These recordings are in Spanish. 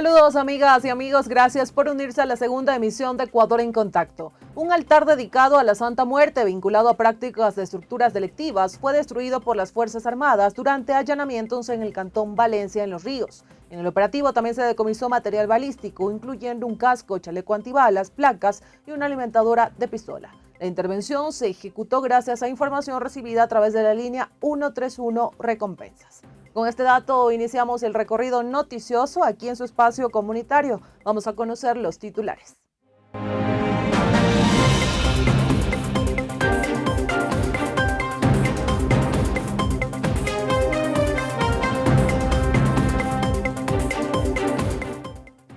Saludos amigas y amigos, gracias por unirse a la segunda emisión de Ecuador en Contacto. Un altar dedicado a la Santa Muerte vinculado a prácticas de estructuras delictivas fue destruido por las Fuerzas Armadas durante allanamientos en el Cantón Valencia en Los Ríos. En el operativo también se decomisó material balístico, incluyendo un casco, chaleco antibalas, placas y una alimentadora de pistola. La intervención se ejecutó gracias a información recibida a través de la línea 131 Recompensas. Con este dato iniciamos el recorrido noticioso aquí en su espacio comunitario. Vamos a conocer los titulares.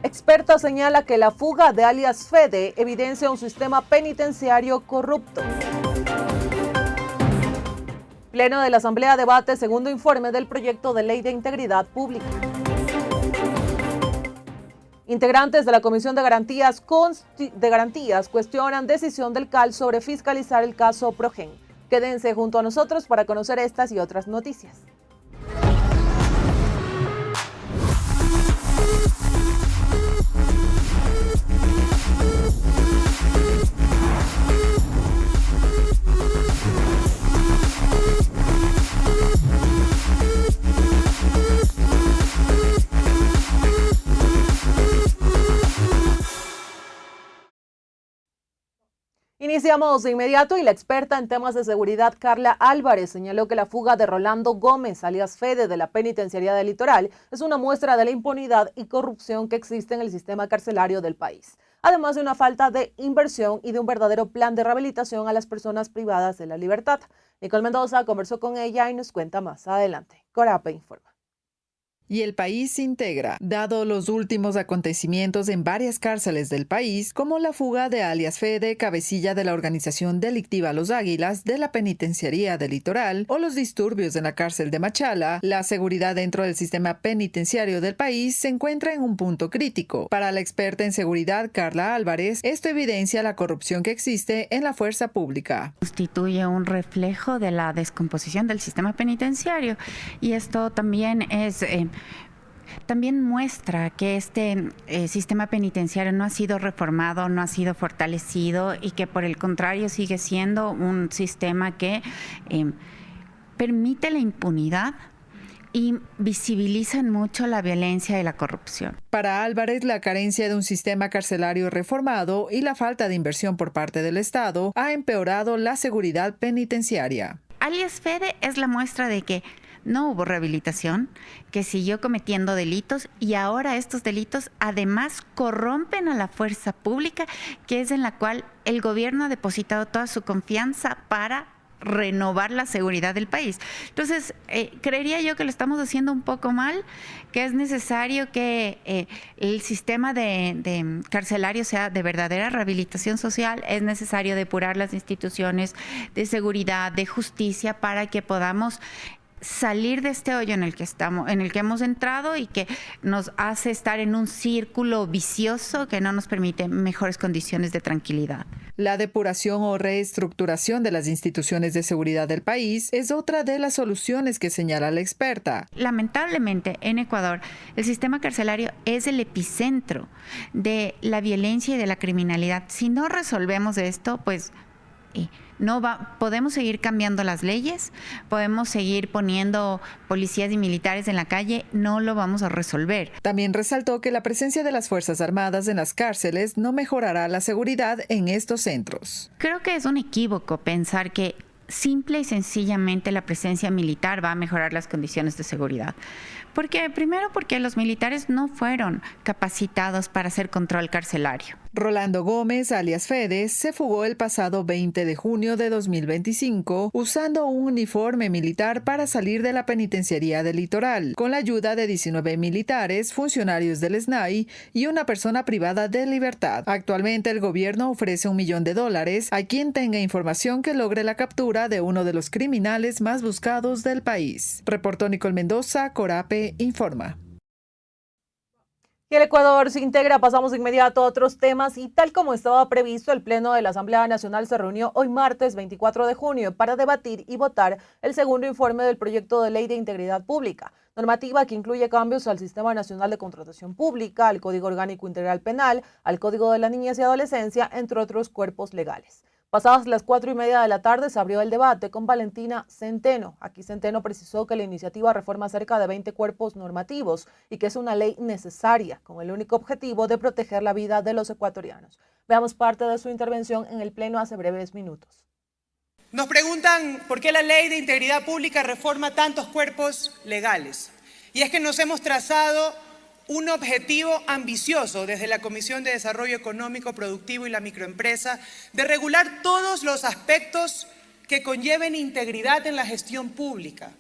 Experta señala que la fuga de alias Fede evidencia un sistema penitenciario corrupto. Pleno de la Asamblea debate segundo informe del proyecto de ley de integridad pública. Integrantes de la Comisión de Garantías cuestionan decisión del CAL sobre fiscalizar el caso Progen. Quédense junto a nosotros para conocer estas y otras noticias. Iniciamos de inmediato y la experta en temas de seguridad Carla Álvarez señaló que la fuga de Rolando Gómez, alias Fede, de la Penitenciaría del Litoral es una muestra de la impunidad y corrupción que existe en el sistema carcelario del país, además de una falta de inversión y de un verdadero plan de rehabilitación a las personas privadas de la libertad. Nicole Mendoza conversó con ella y nos cuenta más adelante. Corape informa. Y el país se integra, dado los últimos acontecimientos en varias cárceles del país, como la fuga de alias Fede, cabecilla de la organización delictiva Los Águilas, de la Penitenciaría del Litoral, o los disturbios en la cárcel de Machala. La seguridad dentro del sistema penitenciario del país se encuentra en un punto crítico. Para la experta en seguridad Carla Álvarez, esto evidencia la corrupción que existe en la fuerza pública. Constituye un reflejo de la descomposición del sistema penitenciario y esto también también muestra que este sistema penitenciario no ha sido reformado, no ha sido fortalecido y que por el contrario sigue siendo un sistema que permite la impunidad y visibilizan mucho la violencia y la corrupción. Para Álvarez, la carencia de un sistema carcelario reformado y la falta de inversión por parte del Estado ha empeorado la seguridad penitenciaria. Alias Fede es la muestra de que no hubo rehabilitación, que siguió cometiendo delitos y ahora estos delitos además corrompen a la fuerza pública, que es en la cual el gobierno ha depositado toda su confianza para renovar la seguridad del país. Entonces, creería yo que lo estamos haciendo un poco mal, que es necesario que el sistema de carcelario sea de verdadera rehabilitación social, es necesario depurar las instituciones de seguridad, de justicia, para que podamos salir de este hoyo en el que estamos, en el que hemos entrado y que nos hace estar en un círculo vicioso que no nos permite mejores condiciones de tranquilidad. La depuración o reestructuración de las instituciones de seguridad del país es otra de las soluciones que señala la experta. Lamentablemente, en Ecuador, el sistema carcelario es el epicentro de la violencia y de la criminalidad. Si no resolvemos esto, pues podemos seguir cambiando las leyes, podemos seguir poniendo policías y militares en la calle, no lo vamos a resolver. También resaltó que la presencia de las Fuerzas Armadas en las cárceles no mejorará la seguridad en estos centros. Creo que es un equívoco pensar que simple y sencillamente la presencia militar va a mejorar las condiciones de seguridad. Primero porque los militares no fueron capacitados para hacer control carcelario. Rolando Gómez, alias Fede, se fugó el pasado 20 de junio de 2025 usando un uniforme militar para salir de la Penitenciaría del Litoral, con la ayuda de 19 militares, funcionarios del SNAI y una persona privada de libertad. Actualmente el gobierno ofrece $1 millón a quien tenga información que logre la captura de uno de los criminales más buscados del país. Reportó Nicole Mendoza, Corape informa. Y el Ecuador se integra, pasamos de inmediato a otros temas y tal como estaba previsto, el Pleno de la Asamblea Nacional se reunió hoy martes 24 de junio para debatir y votar el segundo informe del proyecto de ley de integridad pública. normativa que incluye cambios al Sistema Nacional de Contratación Pública, al Código Orgánico Integral Penal, al Código de la Niñez y Adolescencia, entre otros cuerpos legales. Pasadas las 4:30 de la tarde se abrió el debate con Valentina Centeno. Aquí Centeno precisó que la iniciativa reforma cerca de 20 cuerpos normativos y que es una ley necesaria con el único objetivo de proteger la vida de los ecuatorianos. Veamos parte de su intervención en el Pleno hace breves minutos. Nos preguntan por qué la Ley de Integridad Pública reforma tantos cuerpos legales. Y es que nos hemos trazado un objetivo ambicioso desde la Comisión de Desarrollo Económico, Productivo y la Microempresa de regular todos los aspectos que conlleven integridad en la gestión pública.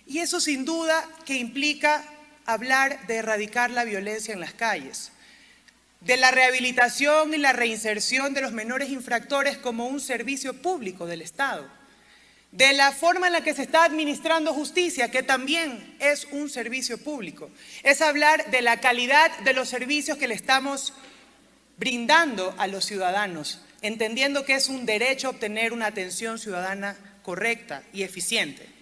Y eso sin duda que implica hablar de erradicar la violencia en las calles, de la rehabilitación y la reinserción de los menores infractores como un servicio público del Estado, de la forma en la que se está administrando justicia, que también es un servicio público. Es hablar de la calidad de los servicios que le estamos brindando a los ciudadanos, entendiendo que es un derecho obtener una atención ciudadana correcta y eficiente.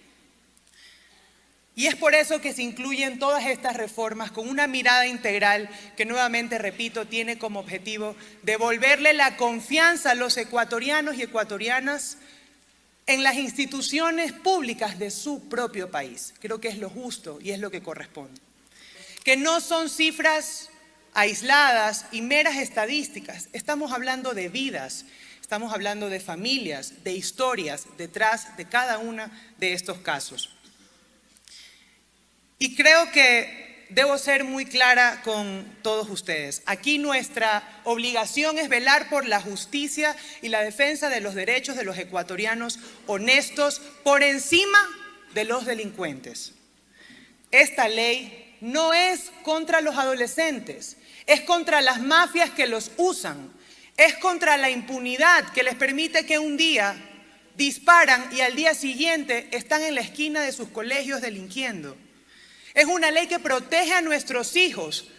Y es por eso que se incluyen todas estas reformas con una mirada integral que nuevamente, repito, tiene como objetivo devolverle la confianza a los ecuatorianos y ecuatorianas en las instituciones públicas de su propio país. Creo que es lo justo y es lo que corresponde. Que no son cifras aisladas y meras estadísticas. Estamos hablando de vidas, estamos hablando de familias, de historias detrás de cada uno de estos casos. Y creo que debo ser muy clara con todos ustedes. Aquí nuestra obligación es velar por la justicia y la defensa de los derechos de los ecuatorianos honestos por encima de los delincuentes. Esta ley no es contra los adolescentes, es contra las mafias que los usan, es contra la impunidad que les permite que un día disparan y al día siguiente están en la esquina de sus colegios delinquiendo. Es una ley que protege a nuestros hijos.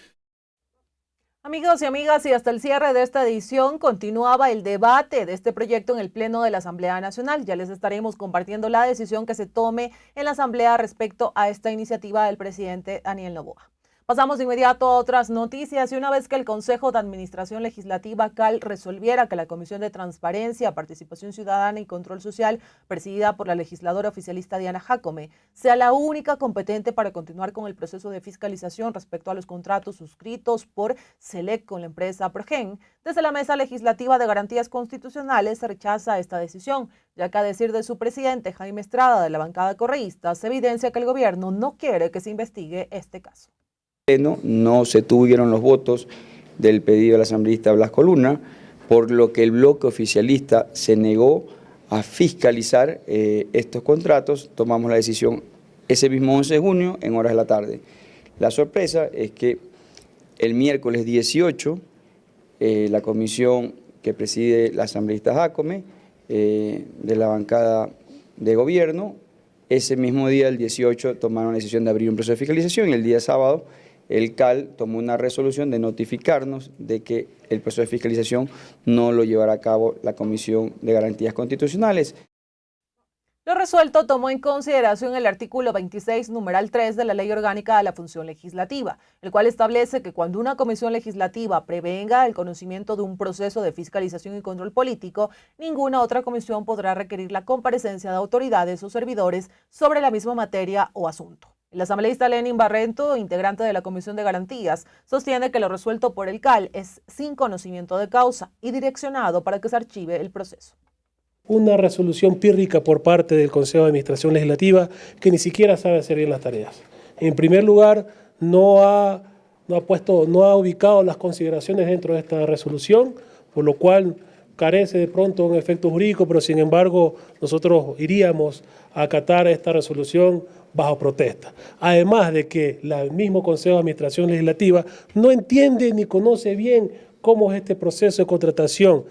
Amigos y amigas, y hasta el cierre de esta edición continuaba el debate de este proyecto en el Pleno de la Asamblea Nacional. Ya les estaremos compartiendo la decisión que se tome en la Asamblea respecto a esta iniciativa del presidente Daniel Noboa. Pasamos de inmediato a otras noticias y una vez que el Consejo de Administración Legislativa CAL resolviera que la Comisión de Transparencia, Participación Ciudadana y Control Social, presidida por la legisladora oficialista Diana Jacome, sea la única competente para continuar con el proceso de fiscalización respecto a los contratos suscritos por SELEC con la empresa Progen, desde la Mesa Legislativa de Garantías Constitucionales se rechaza esta decisión, ya que a decir de su presidente Jaime Estrada de la bancada correísta, se evidencia que el gobierno no quiere que se investigue este caso. No se tuvieron los votos del pedido del asambleísta Blasco Luna, por lo que el bloque oficialista se negó a fiscalizar estos contratos. Tomamos la decisión ese mismo 11 de junio en horas de la tarde. La sorpresa es que el miércoles 18, la comisión que preside la asambleísta Jacome, de la bancada de gobierno, ese mismo día, el 18, tomaron la decisión de abrir un proceso de fiscalización y el día sábado el CAL tomó una resolución de notificarnos de que el proceso de fiscalización no lo llevará a cabo la Comisión de Garantías Constitucionales. Lo resuelto tomó en consideración el artículo 26, numeral 3 de la Ley Orgánica de la Función Legislativa, el cual establece que cuando una comisión legislativa prevenga el conocimiento de un proceso de fiscalización y control político, ninguna otra comisión podrá requerir la comparecencia de autoridades o servidores sobre la misma materia o asunto. El asambleísta Lenin Barrento, integrante de la Comisión de Garantías, sostiene que lo resuelto por el CAL es sin conocimiento de causa y direccionado para que se archive el proceso. Una resolución pírrica por parte del Consejo de Administración Legislativa que ni siquiera sabe hacer bien las tareas. En primer lugar, no ha ubicado las consideraciones dentro de esta resolución, por lo cual carece de pronto un efecto jurídico, pero sin embargo nosotros iríamos a acatar esta resolución bajo protesta. Además de que el mismo Consejo de Administración Legislativa no entiende ni conoce bien cómo es este proceso de contratación.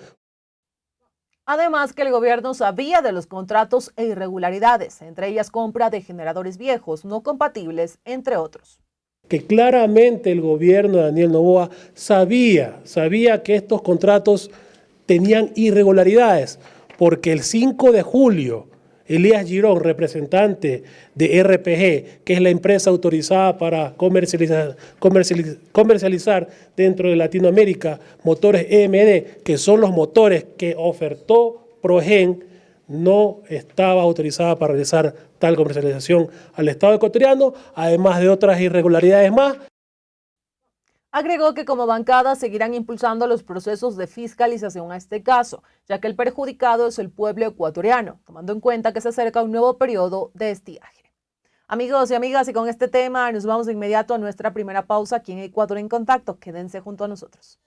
Además que el gobierno sabía de los contratos e irregularidades, entre ellas compra de generadores viejos no compatibles, entre otros. Que claramente el gobierno de Daniel Noboa sabía que estos contratos tenían irregularidades, porque el 5 de julio Elías Girón, representante de RPG, que es la empresa autorizada para comercializar dentro de Latinoamérica motores EMD, que son los motores que ofertó Progen, no estaba autorizada para realizar tal comercialización al Estado ecuatoriano, además de otras irregularidades más. Agregó que como bancada seguirán impulsando los procesos de fiscalización a este caso, ya que el perjudicado es el pueblo ecuatoriano, tomando en cuenta que se acerca un nuevo periodo de estiaje. Amigos y amigas, y con este tema nos vamos de inmediato a nuestra primera pausa aquí en Ecuador en Contacto. Quédense junto a nosotros.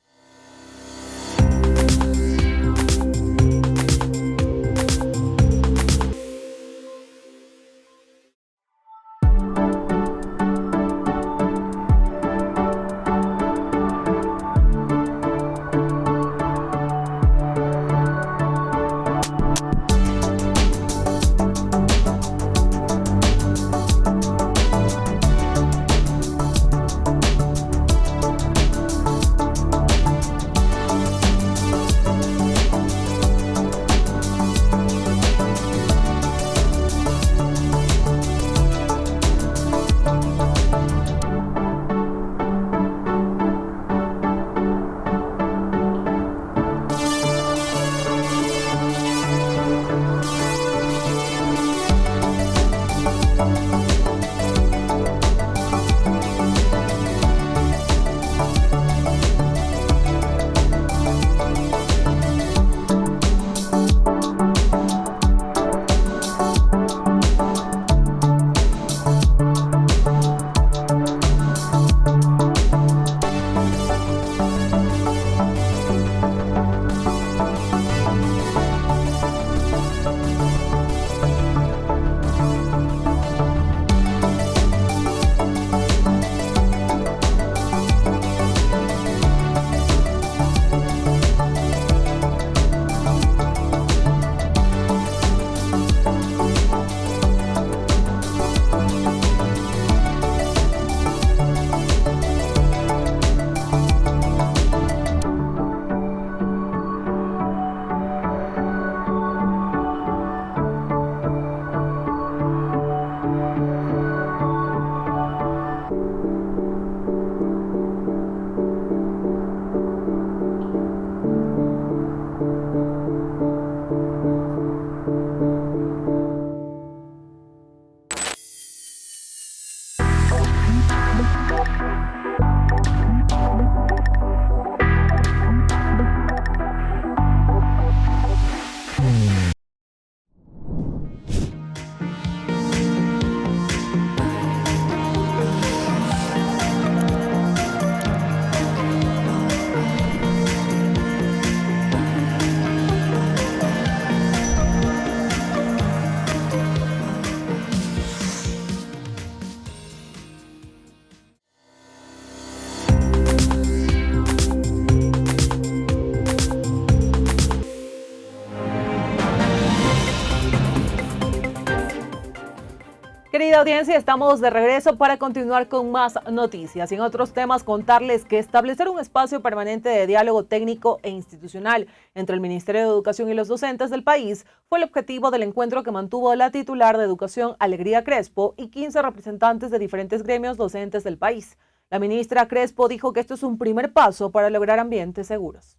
Querida audiencia, estamos de regreso para continuar con más noticias y en otros temas contarles que establecer un espacio permanente de diálogo técnico e institucional entre el Ministerio de Educación y los docentes del país fue el objetivo del encuentro que mantuvo la titular de Educación, Alegría Crespo, y 15 representantes de diferentes gremios docentes del país. La ministra Crespo dijo que esto es un primer paso para lograr ambientes seguros.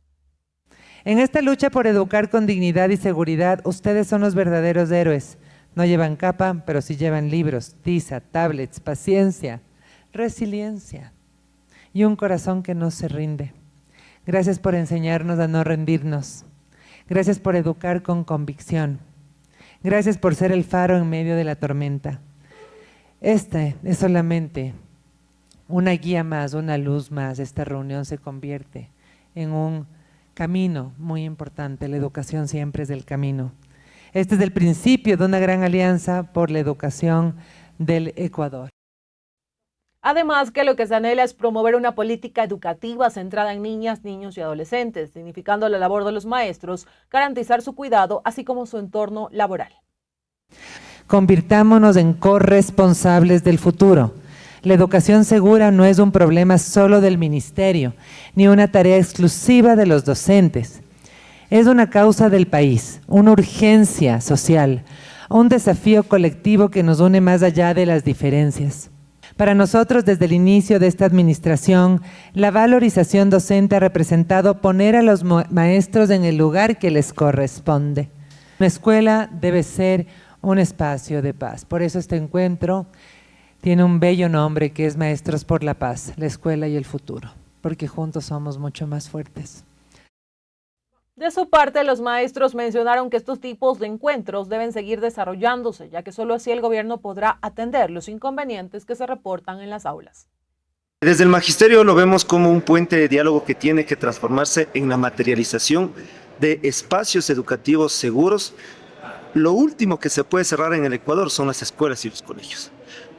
En esta lucha por educar con dignidad y seguridad, ustedes son los verdaderos héroes. No llevan capa, pero sí llevan libros, tiza, tablets, paciencia, resiliencia y un corazón que no se rinde. Gracias por enseñarnos a no rendirnos. Gracias por educar con convicción. Gracias por ser el faro en medio de la tormenta. Esta es solamente una guía más, una luz más. Esta reunión se convierte en un camino muy importante. La educación siempre es el camino. Este es el principio de una gran alianza por la educación del Ecuador. Además, que lo que se anhela es promover una política educativa centrada en niñas, niños y adolescentes, significando la labor de los maestros, garantizar su cuidado, así como su entorno laboral. Convirtámonos en corresponsables del futuro. La educación segura no es un problema solo del ministerio, ni una tarea exclusiva de los docentes. Es una causa del país, una urgencia social, un desafío colectivo que nos une más allá de las diferencias. Para nosotros, desde el inicio de esta administración, la valorización docente ha representado poner a los maestros en el lugar que les corresponde. Una escuela debe ser un espacio de paz. Por eso este encuentro tiene un bello nombre que es Maestros por la Paz, la escuela y el futuro, porque juntos somos mucho más fuertes. De su parte, los maestros mencionaron que estos tipos de encuentros deben seguir desarrollándose, ya que solo así el gobierno podrá atender los inconvenientes que se reportan en las aulas. Desde el magisterio lo vemos como un puente de diálogo que tiene que transformarse en la materialización de espacios educativos seguros. Lo último que se puede cerrar en el Ecuador son las escuelas y los colegios.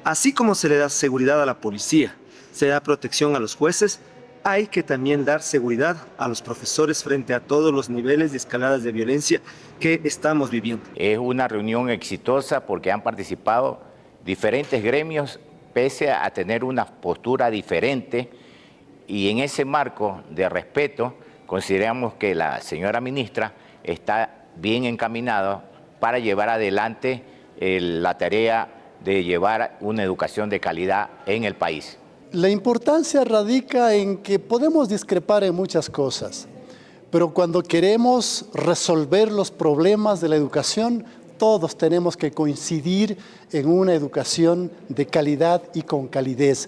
Así como se le da seguridad a la policía, se da protección a los jueces, hay que también dar seguridad a los profesores frente a todos los niveles de escaladas de violencia que estamos viviendo. Es una reunión exitosa porque han participado diferentes gremios pese a tener una postura diferente, y en ese marco de respeto consideramos que la señora ministra está bien encaminada para llevar adelante la tarea de llevar una educación de calidad en el país. La importancia radica en que podemos discrepar en muchas cosas, pero cuando queremos resolver los problemas de la educación, todos tenemos que coincidir en una educación de calidad y con calidez.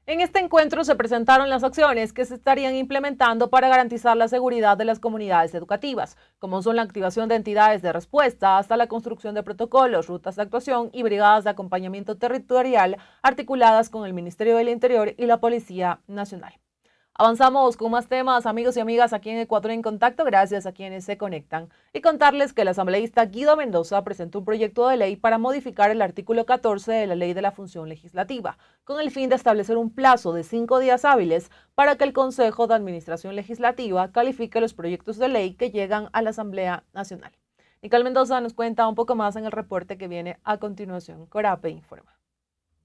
En este encuentro se presentaron las acciones que se estarían implementando para garantizar la seguridad de las comunidades educativas, como son la activación de entidades de respuesta hasta la construcción de protocolos, rutas de actuación y brigadas de acompañamiento territorial articuladas con el Ministerio del Interior y la Policía Nacional. Avanzamos con más temas, amigos y amigas, aquí en Ecuador en Contacto, gracias a quienes se conectan. Y contarles que el asambleísta Guido Mendoza presentó un proyecto de ley para modificar el artículo 14 de la Ley de la Función Legislativa, con el fin de establecer un plazo de 5 días hábiles para que el Consejo de Administración Legislativa califique los proyectos de ley que llegan a la Asamblea Nacional. Nicole Mendoza nos cuenta un poco más en el reporte que viene a continuación. Corape informa.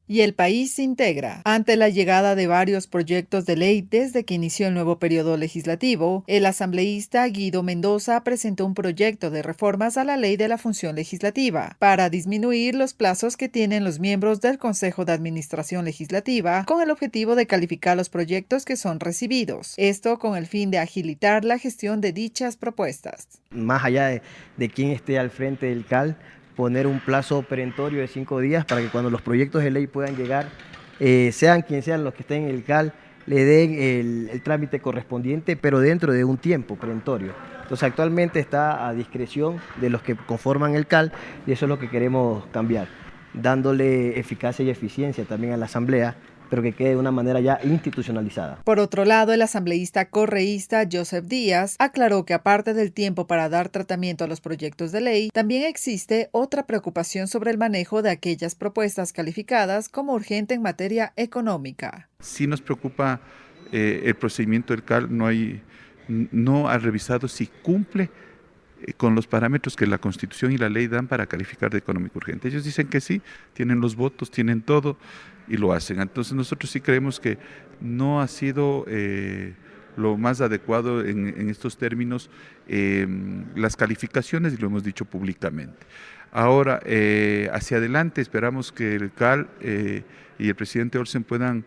Y el país se integra. Ante la llegada de varios proyectos de ley desde que inició el nuevo periodo legislativo, el asambleísta Guido Mendoza presentó un proyecto de reformas a la Ley de la Función Legislativa para disminuir los plazos que tienen los miembros del Consejo de Administración Legislativa con el objetivo de calificar los proyectos que son recibidos. Esto con el fin de agilitar la gestión de dichas propuestas. Más allá de quién esté al frente del CAL, poner un plazo perentorio de 5 días para que cuando los proyectos de ley puedan llegar, sean quien sean los que estén en el CAL, le den el trámite correspondiente, pero dentro de un tiempo perentorio. Entonces actualmente está a discreción de los que conforman el CAL y eso es lo que queremos cambiar, dándole eficacia y eficiencia también a la Asamblea, pero que quede de una manera ya institucionalizada. Por otro lado, el asambleísta correísta Joseph Díaz aclaró que aparte del tiempo para dar tratamiento a los proyectos de ley, también existe otra preocupación sobre el manejo de aquellas propuestas calificadas como urgente en materia económica. Sí nos preocupa el procedimiento del CAL, no ha revisado si cumple con los parámetros que la Constitución y la ley dan para calificar de económico urgente. Ellos dicen que sí, tienen los votos, tienen todo y lo hacen. Entonces nosotros sí creemos que no ha sido lo más adecuado en estos términos las calificaciones, y lo hemos dicho públicamente. Ahora, hacia adelante esperamos que el CAL y el presidente Olsen puedan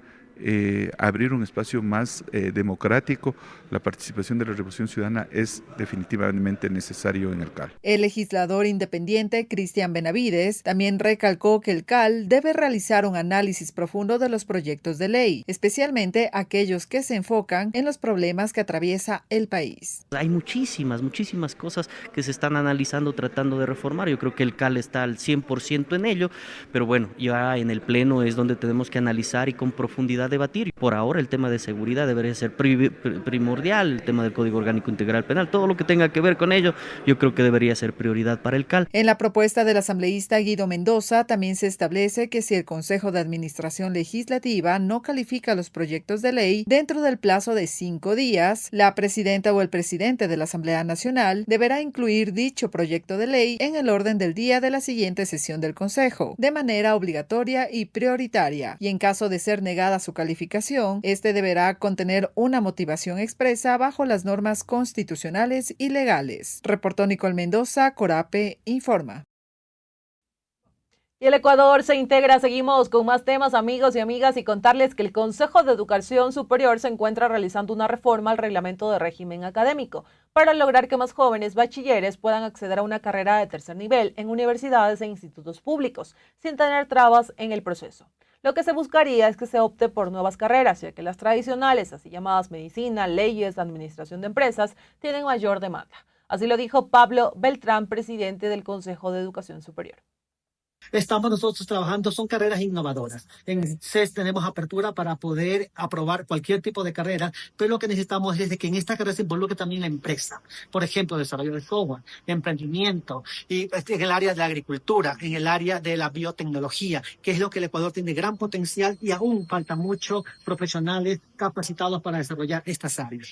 abrir un espacio más democrático. La participación de la Revolución Ciudadana es definitivamente necesario en el CAL. El legislador independiente Cristian Benavides también recalcó que el CAL debe realizar un análisis profundo de los proyectos de ley, especialmente aquellos que se enfocan en los problemas que atraviesa el país. Hay muchísimas cosas que se están analizando, tratando de reformar. Yo creo que el CAL está al 100% en ello, pero bueno, ya en el Pleno es donde tenemos que analizar y con profundidad debatir. Por ahora el tema de seguridad debería ser primordial, el tema del Código Orgánico Integral Penal, todo lo que tenga que ver con ello, yo creo que debería ser prioridad para el CAL. En la propuesta del asambleísta Guido Mendoza también se establece que si el Consejo de Administración Legislativa no califica los proyectos de ley dentro del plazo de 5 días, la presidenta o el presidente de la Asamblea Nacional deberá incluir dicho proyecto de ley en el orden del día de la siguiente sesión del Consejo, de manera obligatoria y prioritaria, y en caso de ser negada su calificación, este deberá contener una motivación expresa bajo las normas constitucionales y legales. Reportó Nicole Mendoza, Corape informa. Y el Ecuador se integra. Seguimos con más temas, amigos y amigas, y contarles que el Consejo de Educación Superior se encuentra realizando una reforma al reglamento de régimen académico para lograr que más jóvenes bachilleres puedan acceder a una carrera de tercer nivel en universidades e institutos públicos, sin tener trabas en el proceso. Lo que se buscaría es que se opte por nuevas carreras, ya que las tradicionales, así llamadas medicina, leyes, administración de empresas, tienen mayor demanda. Así lo dijo Pablo Beltrán, presidente del Consejo de Educación Superior. Estamos nosotros trabajando, son carreras innovadoras. En CES tenemos apertura para poder aprobar cualquier tipo de carrera, pero lo que necesitamos es de que en esta carrera se involucre también la empresa. Por ejemplo, desarrollo de software, emprendimiento, y en el área de la agricultura, en el área de la biotecnología, que es lo que el Ecuador tiene gran potencial y aún falta muchos profesionales capacitados para desarrollar estas áreas.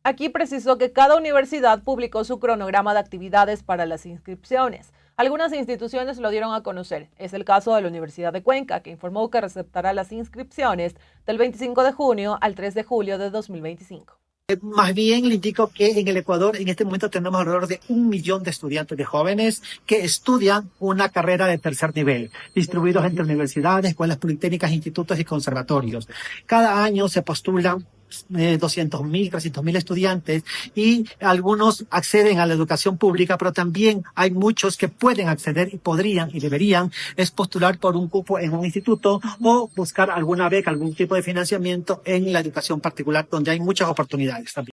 Aquí precisó que cada universidad publicó su cronograma de actividades para las inscripciones. Algunas instituciones lo dieron a conocer. Es el caso de la Universidad de Cuenca, que informó que receptará las inscripciones del 25 de junio al 3 de julio de 2025. Más bien le indico que en el Ecuador en este momento tenemos alrededor de 1 millón de estudiantes de jóvenes que estudian una carrera de tercer nivel, distribuidos entre universidades, escuelas politécnicas, institutos y conservatorios. Cada año se postulan 200.000, 300.000 estudiantes y algunos acceden a la educación pública, pero también hay muchos que pueden acceder y podrían y deberían es postular por un cupo en un instituto o buscar alguna beca, algún tipo de financiamiento en la educación particular, donde hay muchas oportunidades también.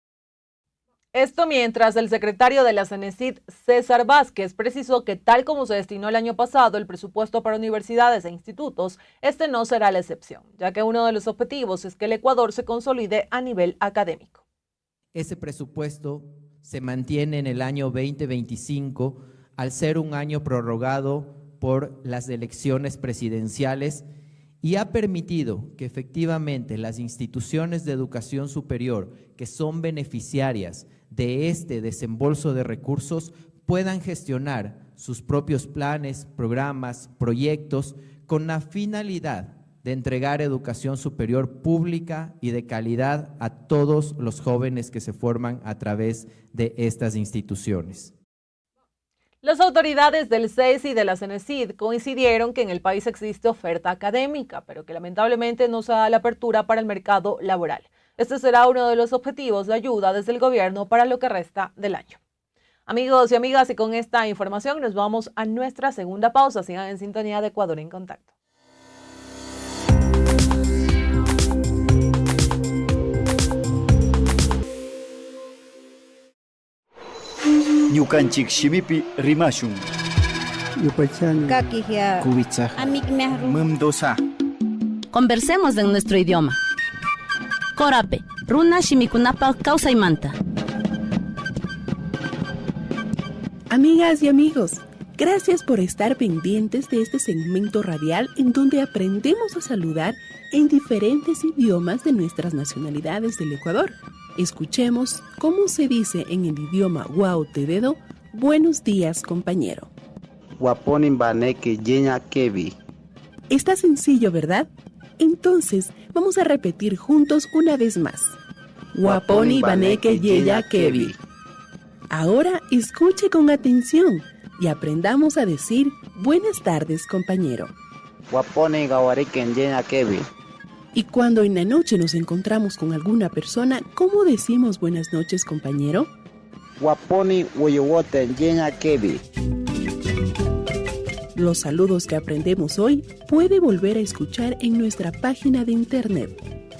Esto mientras el secretario de la CENESID, César Vázquez, precisó que tal como se destinó el año pasado el presupuesto para universidades e institutos, este no será la excepción, ya que uno de los objetivos es que el Ecuador se consolide a nivel académico. Ese presupuesto se mantiene en el año 2025 al ser un año prorrogado por las elecciones presidenciales y ha permitido que efectivamente las instituciones de educación superior que son beneficiarias de este desembolso de recursos puedan gestionar sus propios planes, programas, proyectos con la finalidad de entregar educación superior pública y de calidad a todos los jóvenes que se forman a través de estas instituciones. Las autoridades del CES y de la CENESID coincidieron que en el país existe oferta académica, pero que lamentablemente no se da la apertura para el mercado laboral. Este será uno de los objetivos de ayuda desde el gobierno para lo que resta del año. Amigos y amigas, y con esta información nos vamos a nuestra segunda pausa. Sigan en sintonía de Ecuador en Contacto. Ñukanchik shimipi rimashun. Kakihia. Kubitzaj. Amikmehru. Mumdosa. Conversemos en nuestro idioma. Korape, runa shimikunapa kawsaymanta. Amigas y amigos, gracias por estar pendientes de este segmento radial en donde aprendemos a saludar en diferentes idiomas de nuestras nacionalidades del Ecuador. Escuchemos cómo se dice en el idioma Guautededo, buenos días, compañero. Waponin baneke yeña kevi. Está sencillo, ¿verdad? Entonces, vamos a repetir juntos una vez más. Waponi baneke yeya kevi. Ahora escuche con atención y aprendamos a decir buenas tardes, compañero. Waponi gawariken yeña kevi. Y cuando en la noche nos encontramos con alguna persona, ¿cómo decimos buenas noches, compañero? Waponi woyowoten yeña kevi. Los saludos que aprendemos hoy puede volver a escuchar en nuestra página de internet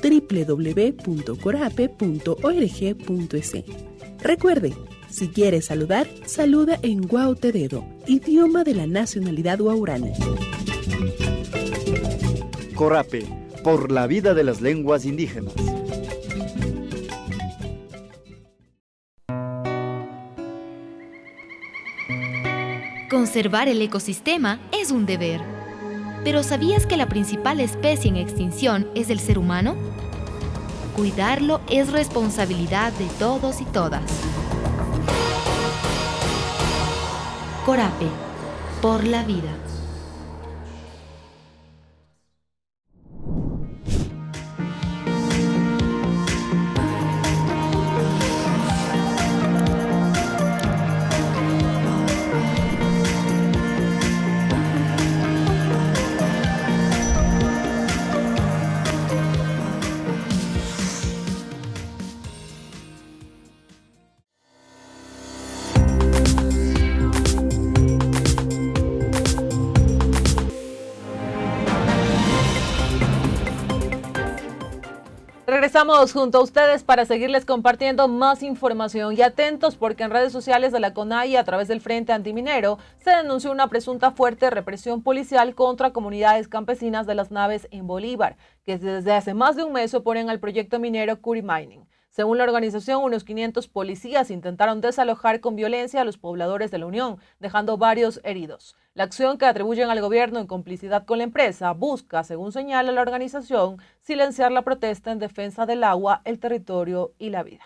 www.corape.org.es. Recuerde, si quiere saludar, saluda en Guautededo, idioma de la nacionalidad guaurani. Corape, por la vida de las lenguas indígenas. Conservar el ecosistema es un deber. ¿Pero sabías que la principal especie en extinción es el ser humano? Cuidarlo es responsabilidad de todos y todas. Corape, por la vida. Estamos junto a ustedes para seguirles compartiendo más información y atentos porque en redes sociales de la CONAIE a través del Frente Antiminero se denunció una presunta fuerte represión policial contra comunidades campesinas de las Naves en Bolívar, que desde hace más de un mes se oponen al proyecto minero Curi Mining. Según la organización, unos 500 policías intentaron desalojar con violencia a los pobladores de la Unión, dejando varios heridos. La acción que atribuyen al gobierno en complicidad con la empresa busca, según señala la organización, silenciar la protesta en defensa del agua, el territorio y la vida.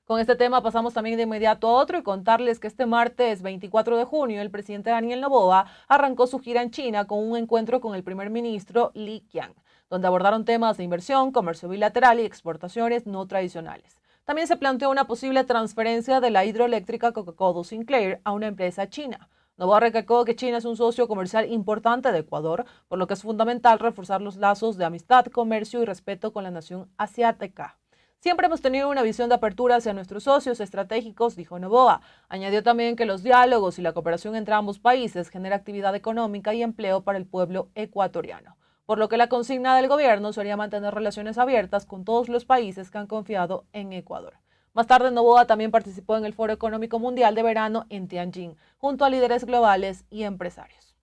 Con este tema pasamos también de inmediato a otro y contarles que este martes 24 de junio el presidente Daniel Noboa arrancó su gira en China con un encuentro con el primer ministro Li Qiang, donde abordaron temas de inversión, comercio bilateral y exportaciones no tradicionales. También se planteó una posible transferencia de la hidroeléctrica Coca-Cola Sinclair a una empresa china. Noboa recalcó que China es un socio comercial importante de Ecuador, por lo que es fundamental reforzar los lazos de amistad, comercio y respeto con la nación asiática. Siempre hemos tenido una visión de apertura hacia nuestros socios estratégicos, dijo Noboa. Añadió también que los diálogos y la cooperación entre ambos países genera actividad económica y empleo para el pueblo ecuatoriano, por lo que la consigna del gobierno sería mantener relaciones abiertas con todos los países que han confiado en Ecuador. Más tarde, Noboa también participó en el Foro Económico Mundial de Verano en Tianjin, junto a líderes globales y empresarios.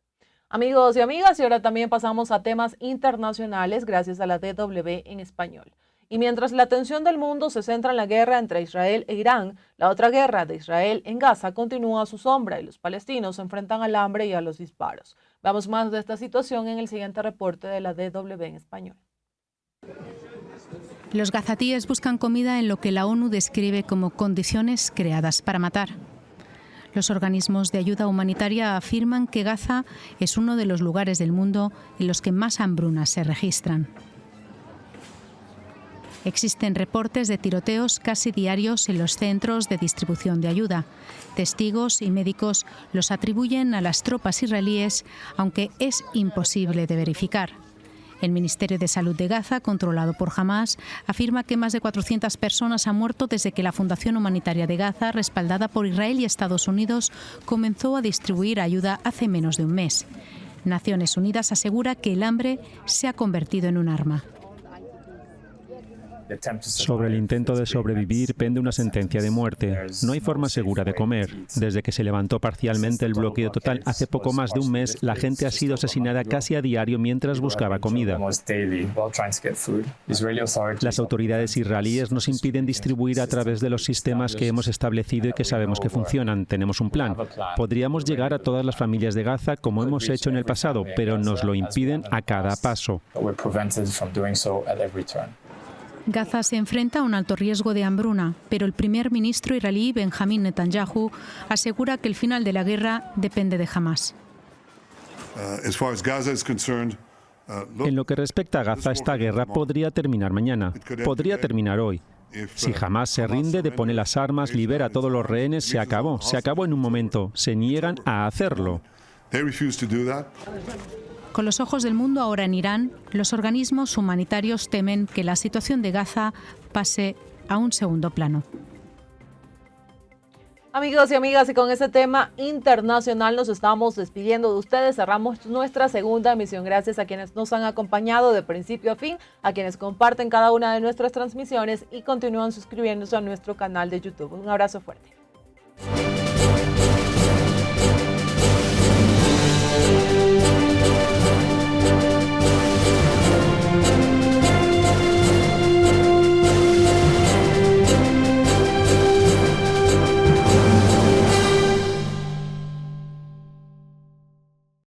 Amigos y amigas, y ahora también pasamos a temas internacionales gracias a la DW en español. Y mientras la atención del mundo se centra en la guerra entre Israel e Irán, la otra guerra de Israel en Gaza continúa a su sombra y los palestinos se enfrentan al hambre y a los disparos. Veamos más de esta situación en el siguiente reporte de la DW en español. Los gazatíes buscan comida en lo que la ONU describe como condiciones creadas para matar. Los organismos de ayuda humanitaria afirman que Gaza es uno de los lugares del mundo en los que más hambrunas se registran. Existen reportes de tiroteos casi diarios en los centros de distribución de ayuda. Testigos y médicos los atribuyen a las tropas israelíes, aunque es imposible de verificar. El Ministerio de Salud de Gaza, controlado por Hamás, afirma que más de 400 personas han muerto desde que la Fundación Humanitaria de Gaza, respaldada por Israel y Estados Unidos, comenzó a distribuir ayuda hace menos de un mes. Naciones Unidas asegura que el hambre se ha convertido en un arma. Sobre el intento de sobrevivir pende una sentencia de muerte. No hay forma segura de comer. Desde que se levantó parcialmente el bloqueo total hace poco más de un mes, la gente ha sido asesinada casi a diario mientras buscaba comida. Las autoridades israelíes nos impiden distribuir a través de los sistemas que hemos establecido y que sabemos que funcionan. Tenemos un plan. Podríamos llegar a todas las familias de Gaza como hemos hecho en el pasado, pero nos lo impiden a cada paso. Gaza se enfrenta a un alto riesgo de hambruna, pero el primer ministro israelí Benjamin Netanyahu asegura que el final de la guerra depende de Hamás. En lo que respecta a Gaza, esta guerra podría terminar mañana, podría terminar hoy. Si Hamás se rinde, depone las armas, libera a todos los rehenes, se acabó en un momento. Se niegan a hacerlo. Con los ojos del mundo ahora en Irán, los organismos humanitarios temen que la situación de Gaza pase a un segundo plano. Amigos y amigas, y con este tema internacional nos estamos despidiendo de ustedes. Cerramos nuestra segunda emisión. Gracias a quienes nos han acompañado de principio a fin, a quienes comparten cada una de nuestras transmisiones y continúan suscribiéndose a nuestro canal de YouTube. Un abrazo fuerte.